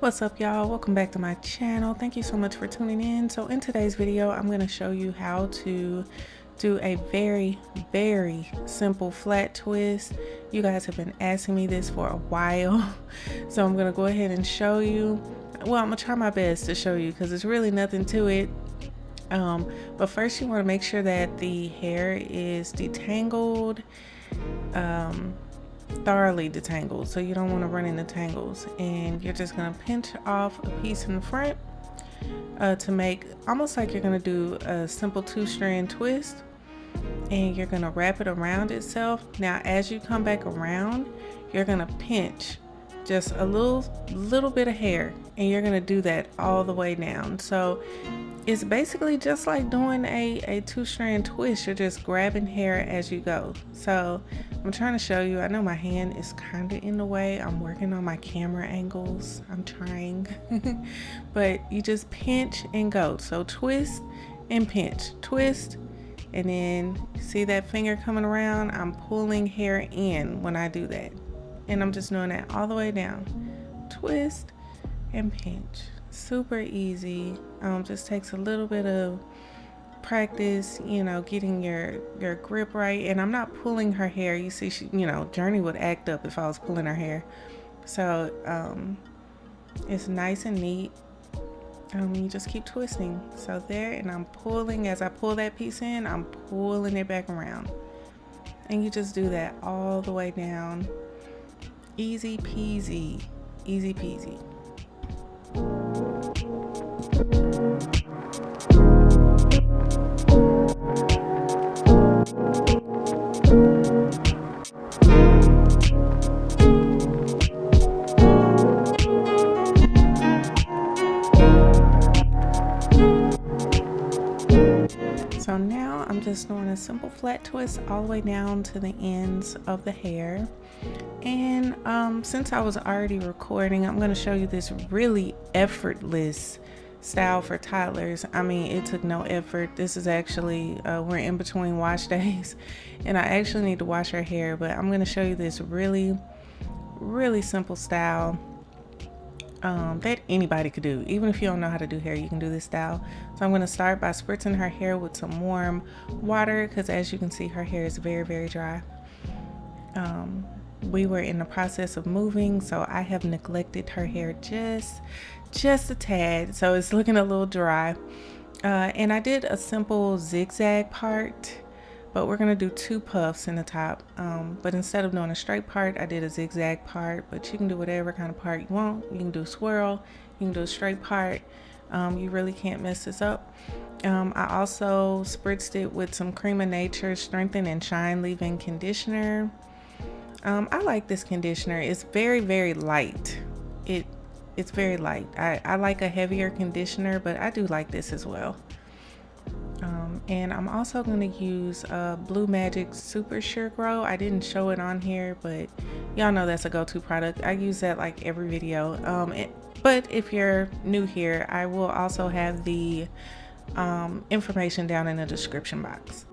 What's up, y'all? Welcome back to my channel. Thank you so much for tuning in. So in today's video, I'm going to show you how to do a very simple flat twist. You guys have been asking me this for a while, so I'm going to go ahead and show you. Well, I'm going to try my best to show you because it's really nothing to it. But first you want to make sure that the hair is detangled, thoroughly detangled, so you don't want to run into tangles. And you're just going to pinch off a piece in the front to make almost like you're going to do a simple 2-strand twist, and you're going to wrap it around itself. Now as you come back around, you're going to pinch just a little bit of hair, and you're going to do that all the way down. So it's basically just like doing a 2-strand twist. You're just grabbing hair as you go. So I'm trying to show you. I know my hand is kind of in the way. I'm working on my camera angles. I'm trying. But you just pinch and go. So twist and pinch, twist, and then see that finger coming around? I'm pulling hair in when I do that. And I'm just doing that all the way down. Twist and pinch. Super easy. Just takes a little bit of practice, you know, getting your grip right. And I'm not pulling her hair. You see, she, you know, Journey would act up if I was pulling her hair. So it's nice and neat. You just keep twisting. So there, and I'm pulling. As I pull that piece in, I'm pulling it back around. And you just do that all the way down. Easy peasy, easy peasy. So now I'm just doing a simple flat twist all the way down to the ends of the hair. And since I was already recording, I'm going to show you this really effortless style for toddlers. I mean, it took no effort. This is actually, we're in between wash days, and I actually need to wash her hair, but I'm going to show you this really simple style that anybody could do. Even if you don't know how to do hair, you can do this style. So I'm going to start by spritzing her hair with some warm water, because as you can see, her hair is very dry. We were in the process of moving, so I have neglected her hair just a tad, so it's looking a little dry. And I did a simple zigzag part, but we're gonna do 2 puffs in the top. But instead of doing a straight part, I did a zigzag part. But you can do whatever kind of part you want. You can do a swirl, you can do a straight part. You really can't mess this up. I also spritzed it with some Crème of Nature Strengthen and Shine Leave-In Conditioner. I like this conditioner. It's very light. It's very light. I like a heavier conditioner, but I do like this as well. And I'm also going to use Blue Magic Super Sure Grow. I didn't show it on here, but y'all know that's a go-to product. I use that like every video. But if you're new here, I will also have the information down in the description box.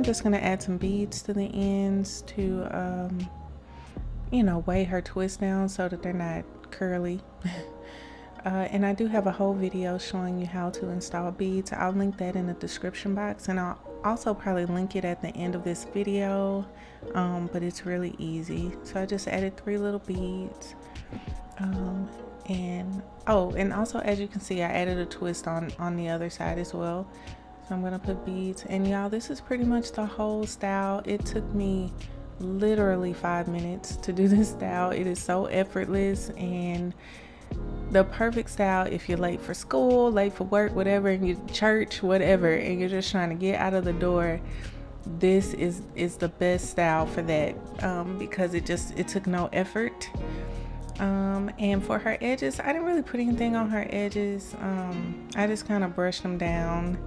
just gonna add some beads to the ends to you know, weigh her twist down so that they're not curly. And I do have a whole video showing you how to install beads. I'll link that in the description box, and I'll also probably link it at the end of this video, but it's really easy. So I just added 3 little beads, and oh, and also, as you can see, I added a twist on the other side as well. So I'm gonna put beads, and y'all, this is pretty much the whole style. It took me literally 5 minutes to do this style. It is so effortless and the perfect style if you're late for school, late for work, whatever, and your church, whatever, and you're just trying to get out of the door. This is the best style for that, because it took no effort. And for her edges, I didn't really put anything on her edges. I just kind of brushed them down,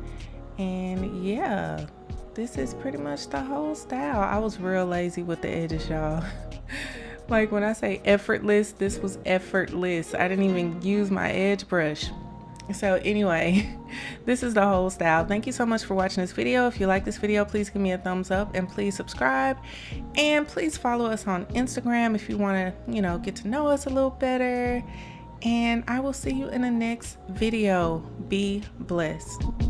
and yeah, this is pretty much the whole style. I was real lazy with the edges, y'all. Like when I say effortless, this was effortless. I didn't even use my edge brush. So anyway, this is the whole style. Thank you so much for watching this video. If you like this video, please give me a thumbs up, and please subscribe, and please follow us on Instagram if you want to, you know, get to know us a little better. And I will see you in the next video. Be blessed.